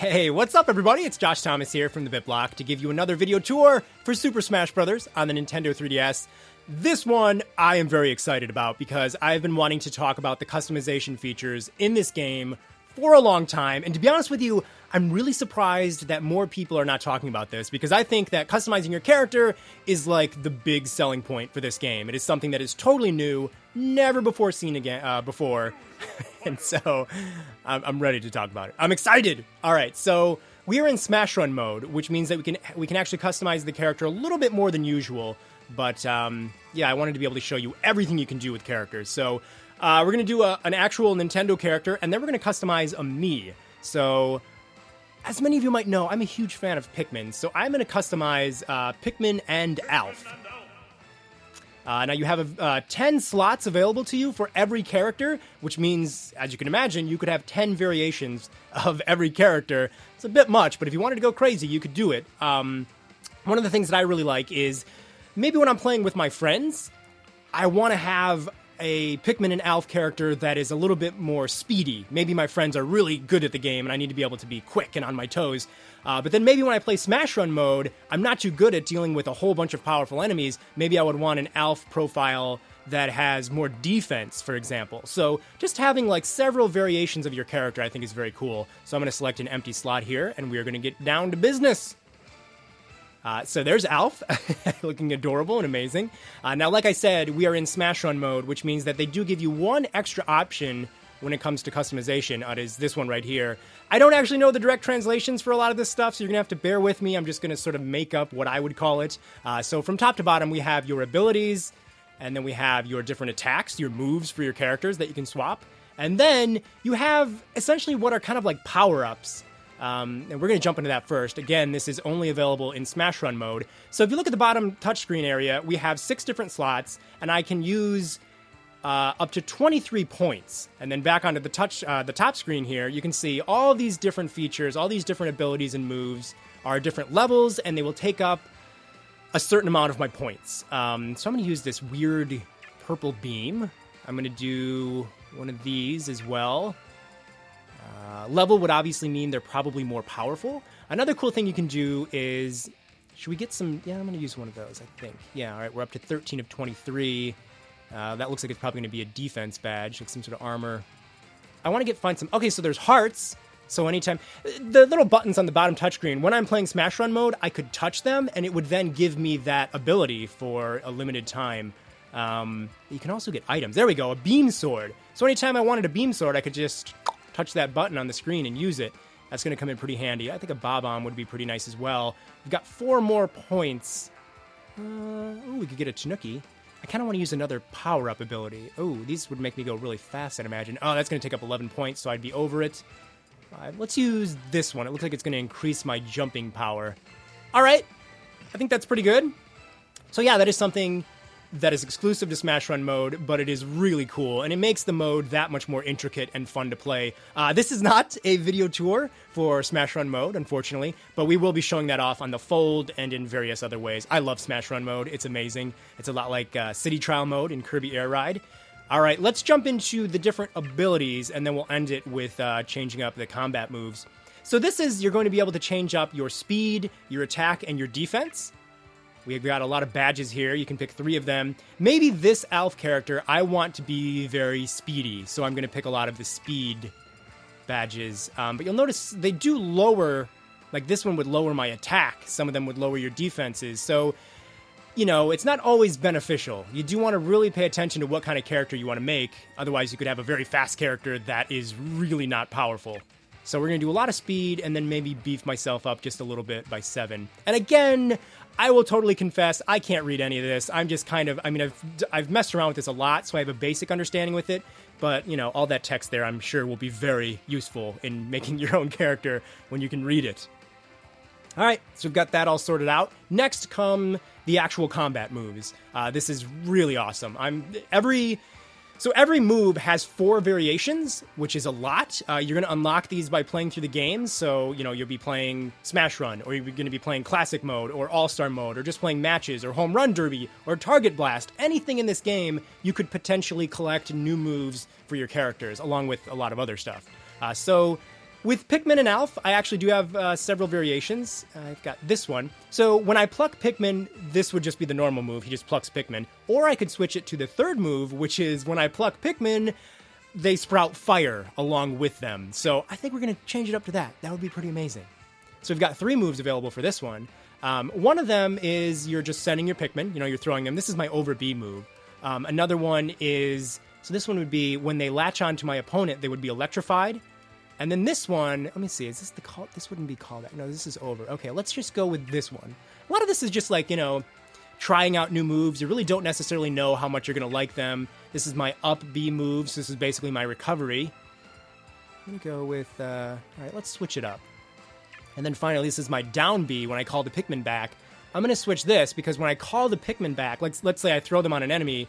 Hey, what's up everybody? It's Josh Thomas here from the BitBlock to give you another video tour for Super Smash Bros. On the Nintendo 3DS. This one I am very excited about because I've been wanting to talk about the customization features in this game for a long time, and to be honest with you, I'm really surprised that more people are not talking about this because I think that customizing your character is like the big selling point for this game. It is something that is totally new, never before seen again before, and so I'm ready to talk about it. I'm excited. All right, so we are in Smash Run mode, which means that we can actually customize the character a little bit more than usual. But yeah, I wanted to be able to show you everything you can do with characters. So we're going to do an actual Nintendo character, and then we're going to customize a Mii. So as many of you might know, I'm a huge fan of Pikmin, so I'm going to customize Pikmin and Alf. Now you have 10 slots available to you for every character, which means, as you can imagine, you could have 10 variations of every character. It's a bit much, but if you wanted to go crazy, you could do it. One of the things that I really like is maybe when I'm playing with my friends, I want to have a Pikmin and Alf character that is a little bit more speedy. Maybe my friends are really good at the game and I need to be able to be quick and on my toes. But then maybe when I play Smash Run mode, I'm not too good at dealing with a whole bunch of powerful enemies. Maybe I would want an Alf profile that has more defense, for example. So just having like several variations of your character I think is very cool. So I'm going to select an empty slot here and we are going to get down to business. So there's Alf, looking adorable and amazing. Now, like I said, we are in Smash Run mode, which means that they do give you one extra option when it comes to customization. It is this one right here. I don't actually know the direct translations for a lot of this stuff, so you're going to have to bear with me. I'm just going to sort of make up what I would call it. So from top to bottom, we have your abilities, and then we have your different attacks, your moves for your characters that you can swap. And then you have essentially what are kind of like power-ups. And we're going to jump into that first. Again, this is only available in Smash Run mode. So if you look at the bottom touchscreen area, we have 6 different slots, and I can use up to 23 points. And then back onto the top screen here, you can see all these different features, all these different abilities and moves are different levels, and they will take up a certain amount of my points. So I'm going to use this weird purple beam. I'm going to do one of these as well. Level would obviously mean they're probably more powerful. Another cool thing you can do is, should we get some, yeah, I'm going to use one of those, I think. Yeah, all right, we're up to 13 of 23. That looks like it's probably going to be a defense badge, like some sort of armor. I want to find some, okay, so there's hearts. So anytime, the little buttons on the bottom touchscreen, when I'm playing Smash Run mode, I could touch them, and it would then give me that ability for a limited time. You can also get items. There we go, a beam sword. So anytime I wanted a beam sword, I could just touch that button on the screen and use it. That's going to come in pretty handy. I think a Bob-omb would be pretty nice as well. We've got 4 more points. Ooh, we could get a Tanuki. I kind of want to use another power-up ability. Ooh, these would make me go really fast, I'd imagine. Oh, that's going to take up 11 points, so I'd be over it. Let's use this one. It looks like it's going to increase my jumping power. All right. I think that's pretty good. So yeah, that is something that is exclusive to Smash Run mode, but it is really cool, and it makes the mode that much more intricate and fun to play. This is not a video tour for Smash Run mode, unfortunately, but we will be showing that off on the Fold and in various other ways. I love Smash Run mode. It's amazing. It's a lot like City Trial mode in Kirby Air Ride. All right, let's jump into the different abilities, and then we'll end it with changing up the combat moves. So this is, you're going to be able to change up your speed, your attack, and your defense. We've got a lot of badges here. You can pick 3 of them. Maybe this Alf character, I want to be very speedy, so I'm going to pick a lot of the speed badges. But you'll notice they do lower, like this one would lower my attack. Some of them would lower your defenses. So, you know, it's not always beneficial. You do want to really pay attention to what kind of character you want to make. Otherwise, you could have a very fast character that is really not powerful. So we're going to do a lot of speed and then maybe beef myself up just a little bit by 7. And again, I will totally confess, I can't read any of this. I'm just kind of, I mean, I've messed around with this a lot, so I have a basic understanding with it. But, you know, all that text there, I'm sure will be very useful in making your own character when you can read it. All right, so we've got that all sorted out. Next come the actual combat moves. This is really awesome. So every move has 4 variations, which is a lot. You're going to unlock these by playing through the game. So, you know, you'll be playing Smash Run, or you're going to be playing Classic Mode, or All-Star Mode, or just playing matches, or Home Run Derby, or Target Blast. Anything in this game, you could potentially collect new moves for your characters, along with a lot of other stuff. So With Pikmin and Alf, I actually do have several variations. I've got this one. So when I pluck Pikmin, this would just be the normal move. He just plucks Pikmin. Or I could switch it to the third move, which is when I pluck Pikmin, they sprout fire along with them. So I think we're going to change it up to that. That would be pretty amazing. So we've got 3 moves available for this one. One of them is you're just sending your Pikmin. You're throwing them. This is my Over B move. Another one is, so this one would be when they latch onto my opponent, they would be electrified. And then this one, let me see, is this the call? This wouldn't be callback. No, this is over. Okay, let's just go with this one. A lot of this is just like, trying out new moves. You really don't necessarily know how much you're going to like them. This is my up B moves. This is basically my recovery. I'm going to go with, all right, let's switch it up. And then finally, this is my down B when I call the Pikmin back. I'm going to switch this because when I call the Pikmin back, let's say I throw them on an enemy,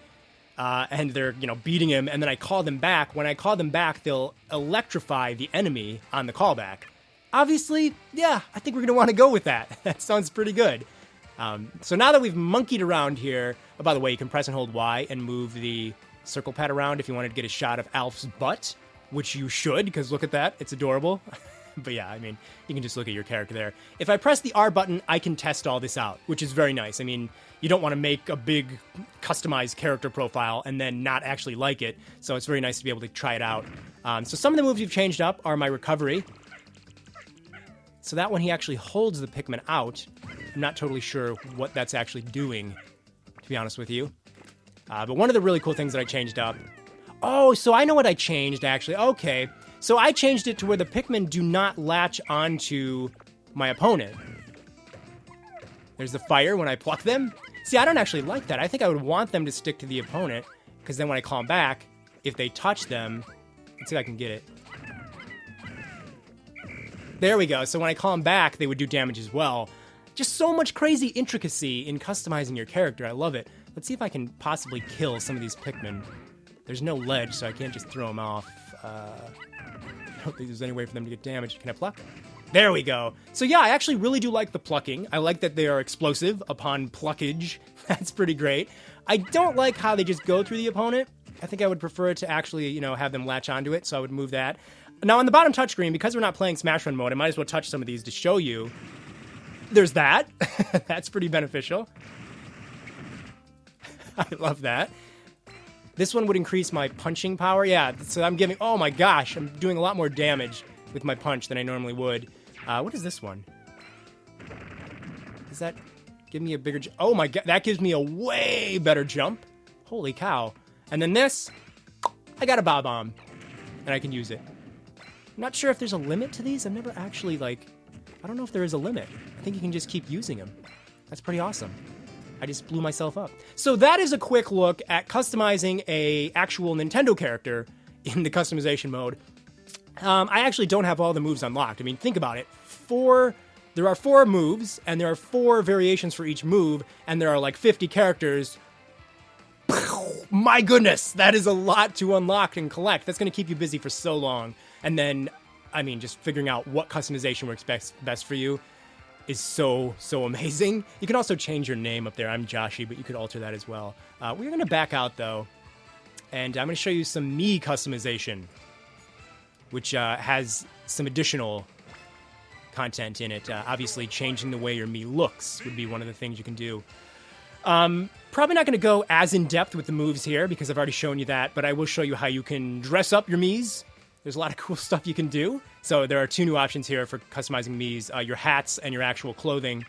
and they're, beating him, and then I call them back. When I call them back, they'll electrify the enemy on the callback. Obviously, yeah, I think we're going to want to go with that. That sounds pretty good. So now that we've monkeyed around here, oh, by the way, you can press and hold Y and move the circle pad around if you wanted to get a shot of Alf's butt, which you should, because look at that, it's adorable. But yeah, I mean, you can just look at your character there. If I press the R button, I can test all this out, which is very nice. I mean, you don't want to make a big customized character profile and then not actually like it, so it's very nice to be able to try it out. So some of the moves you've changed up are my recovery. So that one, he actually holds the Pikmin out. I'm not totally sure what that's actually doing, to be honest with you. But one of the really cool things that I changed up... Oh, so I know what I changed, actually. Okay. So I changed it to where the Pikmin do not latch onto my opponent. There's the fire when I pluck them. See, I don't actually like that. I think I would want them to stick to the opponent, because then when I call them back, if they touch them... Let's see if I can get it. There we go. So when I call them back, they would do damage as well. Just so much crazy intricacy in customizing your character. I love it. Let's see if I can possibly kill some of these Pikmin. There's no ledge, so I can't just throw them off. I don't think there's any way for them to get damaged. Can I pluck? There we go. So yeah, I actually really do like the plucking. I like that they are explosive upon pluckage. That's pretty great. I don't like how they just go through the opponent. I think I would prefer it to actually, have them latch onto it, so I would move that. Now on the bottom touchscreen, because we're not playing Smash Run mode, I might as well touch some of these to show you. There's that. That's pretty beneficial. I love that. This one would increase my punching power. Yeah, so I'm giving... Oh my gosh, I'm doing a lot more damage with my punch than I normally would. What is this one? Does that give me a bigger... Oh my god, that gives me a way better jump. Holy cow. And then this, I got a Bob-omb, and I can use it. I'm not sure if there's a limit to these. I've never actually, I don't know if there is a limit. I think you can just keep using them. That's pretty awesome. I just blew myself up. So that is a quick look at customizing a actual Nintendo character in the customization mode. I actually don't have all the moves unlocked. I mean, think about it. There are 4 moves, and there are 4 variations for each move, and there are 50 characters. My goodness, that is a lot to unlock and collect. That's going to keep you busy for so long. And then, I mean, just figuring out what customization works best for you is so amazing. You can also change your name up there. I'm Joshy, but you could alter that as well. We're going to back out, though, and I'm going to show you some Mii customization, which has some additional content in it. Obviously, changing the way your Mii looks would be one of the things you can do. Probably not going to go as in-depth with the moves here, because I've already shown you that, but I will show you how you can dress up your Miis. There's a lot of cool stuff you can do. So there are 2 new options here for customizing Miis, your hats and your actual clothing.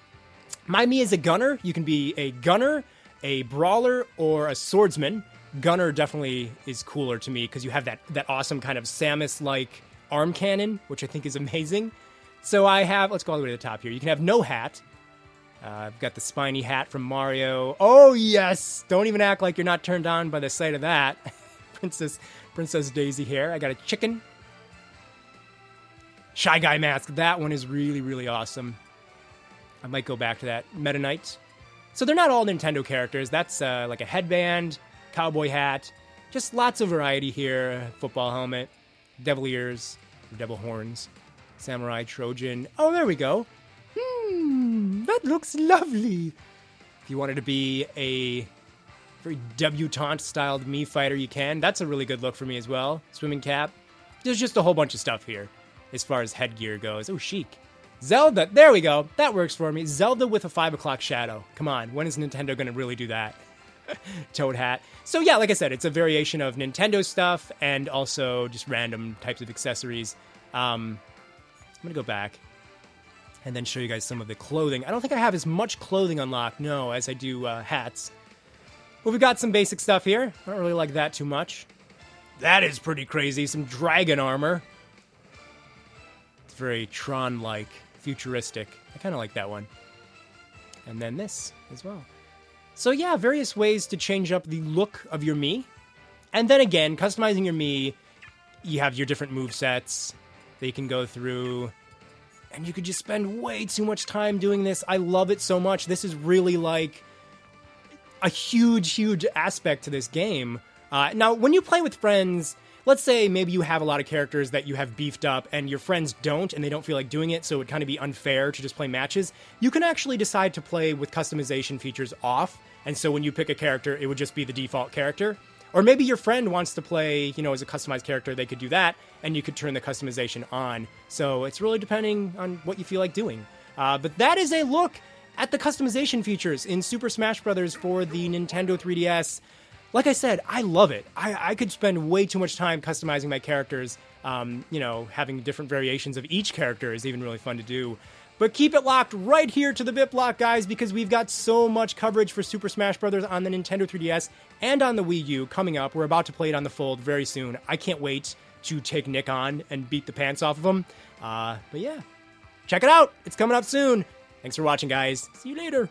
My Mii is a gunner. You can be a gunner, a brawler, or a swordsman. Gunner definitely is cooler to me because you have that awesome kind of Samus-like arm cannon, which I think is amazing. So I have, let's go all the way to the top here. You can have no hat. I've got the spiny hat from Mario. Oh, yes! Don't even act like you're not turned on by the sight of that. Princess Daisy hair. I got a chicken. Shy Guy mask. That one is really, really awesome. I might go back to that. Meta Knight. So they're not all Nintendo characters. That's like a headband, cowboy hat. Just lots of variety here. Football helmet, devil ears, devil horns, samurai Trojan. Oh, there we go. That looks lovely. If you wanted to be a very debutante-styled Mii fighter, you can. That's a really good look for me as well. Swimming cap. There's just a whole bunch of stuff here. as far as headgear goes. Oh, chic. Zelda, there we go. That works for me. Zelda with a 5 o'clock shadow. Come on, when is Nintendo going to really do that? Toad hat. So yeah, like I said, it's a variation of Nintendo stuff and also just random types of accessories. I'm going to go back and then show you guys some of the clothing. I don't think I have as much clothing unlocked, no, as I do hats. But we've got some basic stuff here. I don't really like that too much. That is pretty crazy. Some dragon armor. It's very Tron-like, futuristic. I kind of like that one. And then this as well. So yeah, various ways to change up the look of your Mii. And then again, customizing your Mii, you have your different movesets that you can go through. And you could just spend way too much time doing this. I love it so much. This is really like a huge aspect to this game. Now, when you play with friends, let's say maybe you have a lot of characters that you have beefed up and your friends don't and they don't feel like doing it, so it would kind of be unfair to just play matches. You can actually decide to play with customization features off, and so when you pick a character, it would just be the default character. Or maybe your friend wants to play, as a customized character, they could do that, and you could turn the customization on. So it's really depending on what you feel like doing. But that is a look at the customization features in Super Smash Bros. For the Nintendo 3DS. Like I said, I love it. I could spend way too much time customizing my characters. Having different variations of each character is even really fun to do. But keep it locked right here to the BitBlock, guys, because we've got so much coverage for Super Smash Bros. On the Nintendo 3DS and on the Wii U coming up. We're about to play it on the Fold very soon. I can't wait to take Nick on and beat the pants off of him. But yeah, check it out. It's coming up soon. Thanks for watching, guys. See you later.